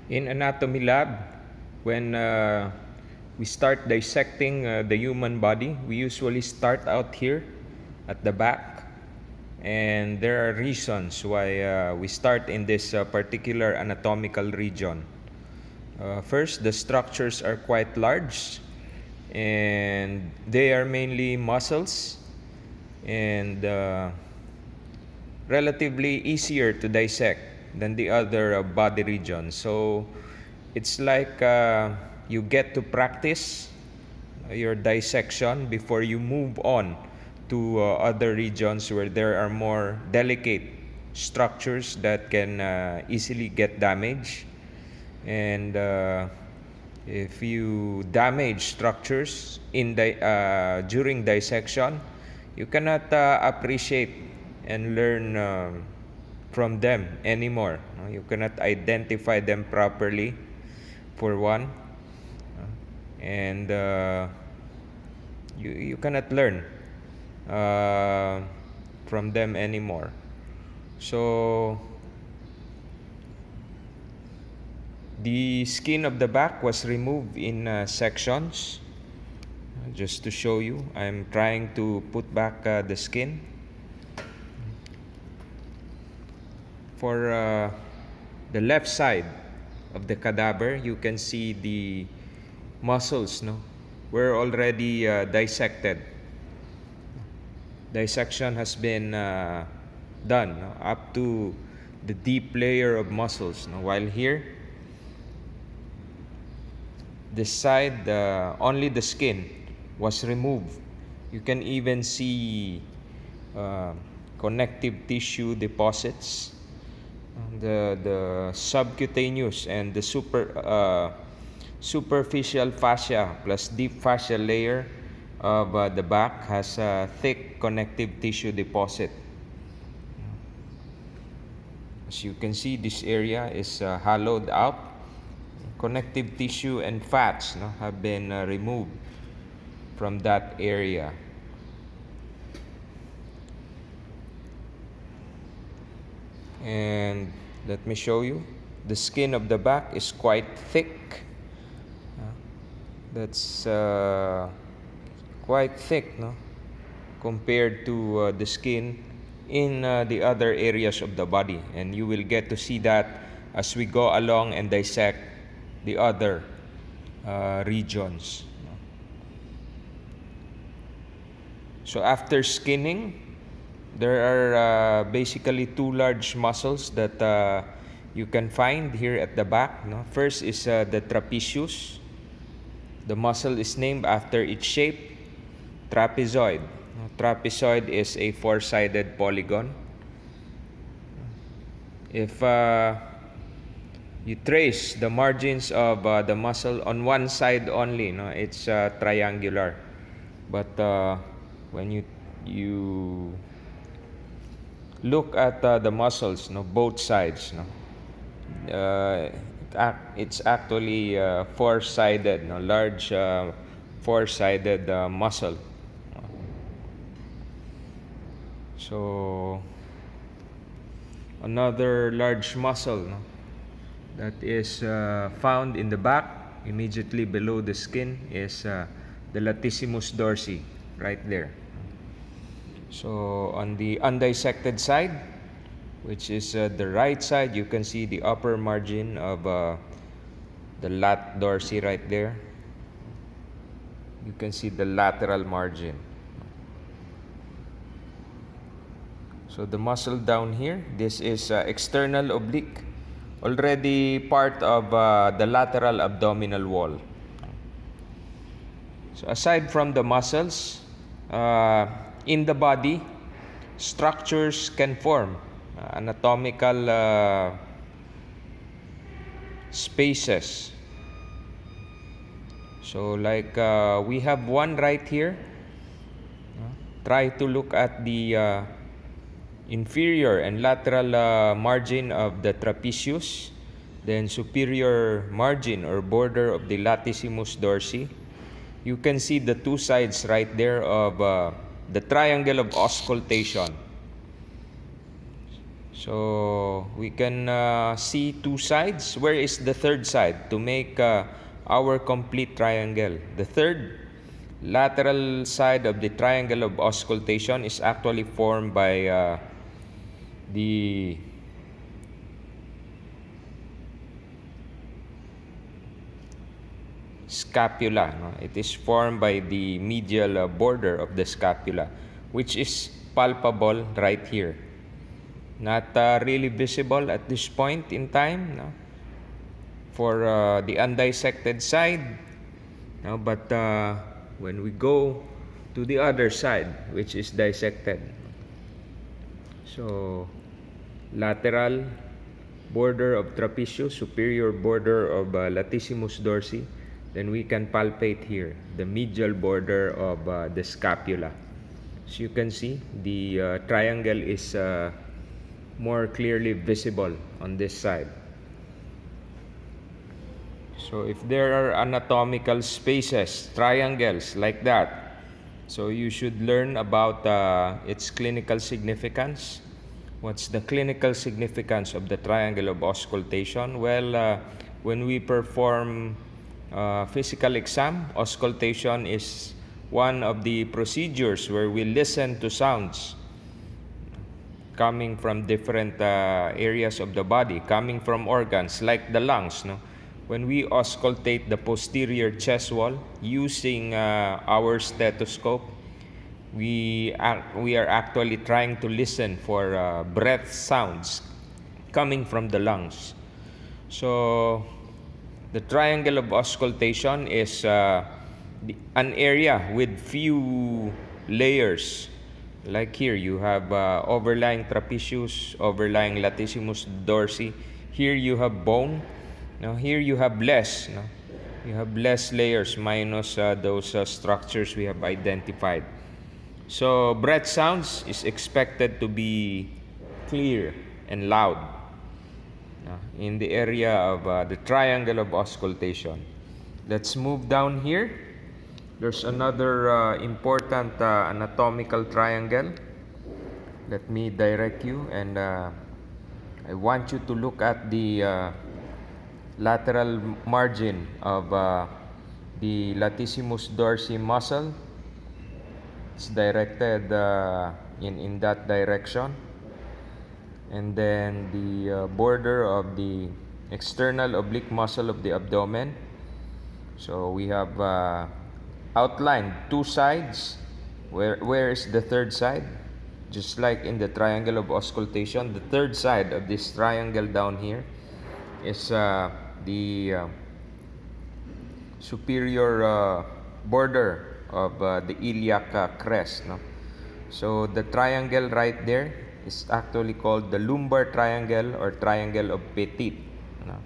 In anatomy lab, when we start dissecting the human body, we usually start out here at the back. And there are reasons why we start in this particular anatomical region. First, the structures are quite large, and they are mainly muscles and relatively easier to dissect than the other body regions. So it's like you get to practice your dissection before you move on to other regions where there are more delicate structures that can easily get damaged. And if you damage structures during dissection, you cannot appreciate and learn from them anymore. You cannot identify them properly, for one, and you cannot learn from them anymore. So the skin of the back was removed in sections. Just to show you, I'm trying to put back the skin. For the left side of the cadaver, you can see the muscles were already dissected. Dissection has been done up to the deep layer of muscles. While here, this side, only the skin was removed. You can even see connective tissue deposits. The subcutaneous and the superficial fascia plus deep fascia layer of the back has a thick connective tissue deposit. As you can see, this area is hollowed out. Connective tissue and fats have been removed from that area. And let me show you, the skin of the back is quite thick. That's quite thick compared to the skin in the other areas of the body, and you will get to see that as we go along and dissect the other regions. So after skinning, there are basically two large muscles that you can find here at the back. First is the trapezius. The muscle is named after its shape, trapezoid. Trapezoid is a four-sided polygon. If you trace the margins of the muscle on one side only, it's triangular. But when you look at the muscles, both sides, it's actually four-sided, large four-sided muscle. So another large muscle that is found in the back, immediately below the skin, is the latissimus dorsi, right there. So on the undissected side, which is the right side, you can see the upper margin of the lat dorsi right there. You can see the lateral margin. So the muscle down here, this is external oblique, already part of the lateral abdominal wall. So aside from the muscles, in the body, structures can form anatomical spaces. So like we have one right here. Try to look at the inferior and lateral margin of the trapezius, then superior margin or border of the latissimus dorsi. You can see the two sides right there of the triangle of auscultation. So we can see two sides. Where is the third side to make our complete triangle? The third lateral side of the triangle of auscultation is actually formed by the scapula. No? It is formed by the medial border of the scapula, which is palpable right here. Not really visible at this point in time, no? For the undissected side, no? But when we go to the other side, which is dissected, so lateral border of trapezius, superior border of latissimus dorsi, then we can palpate here the medial border of the scapula. So you can see the triangle is more clearly visible on this side. So if there are anatomical spaces, triangles like that, so you should learn about its clinical significance. What's the clinical significance of the triangle of auscultation? Well, when we perform physical exam, auscultation is one of the procedures where we listen to sounds coming from different areas of the body, coming from organs like the lungs. No? When we auscultate the posterior chest wall using our stethoscope, we are actually trying to listen for breath sounds coming from the lungs. So the triangle of auscultation is an area with few layers. Like here, you have overlying trapezius, overlying latissimus dorsi. Here you have bone. Now here you have less. No? You have less layers minus those structures we have identified. So breath sounds is expected to be clear and loud in the area of the triangle of auscultation. Let's move down here. There's another important anatomical triangle. Let me direct you, and I want you to look at the lateral margin of the latissimus dorsi muscle. It's directed in that direction. And then the border of the external oblique muscle of the abdomen. So we have outlined two sides. Where is the third side? Just like in the triangle of auscultation, the third side of this triangle down here is the superior border of the iliac crest. No? So the triangle right there is actually called the lumbar triangle or triangle of Petit. No?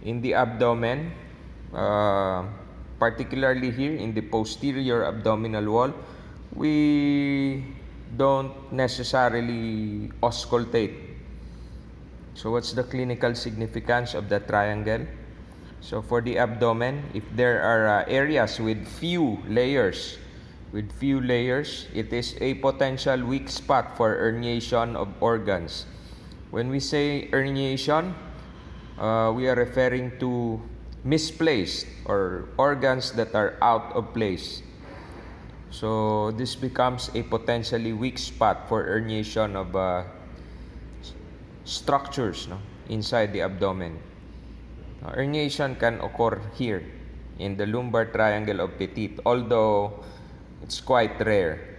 In the abdomen, particularly here in the posterior abdominal wall, we don't necessarily auscultate. So what's the clinical significance of the triangle? So for the abdomen, if there are areas with few layers, it is a potential weak spot for herniation of organs. When we say herniation, we are referring to misplaced or organs that are out of place. So this becomes a potentially weak spot for herniation of structures, no, inside the abdomen. Herniation can occur here in the lumbar triangle of Petit, although it's quite rare.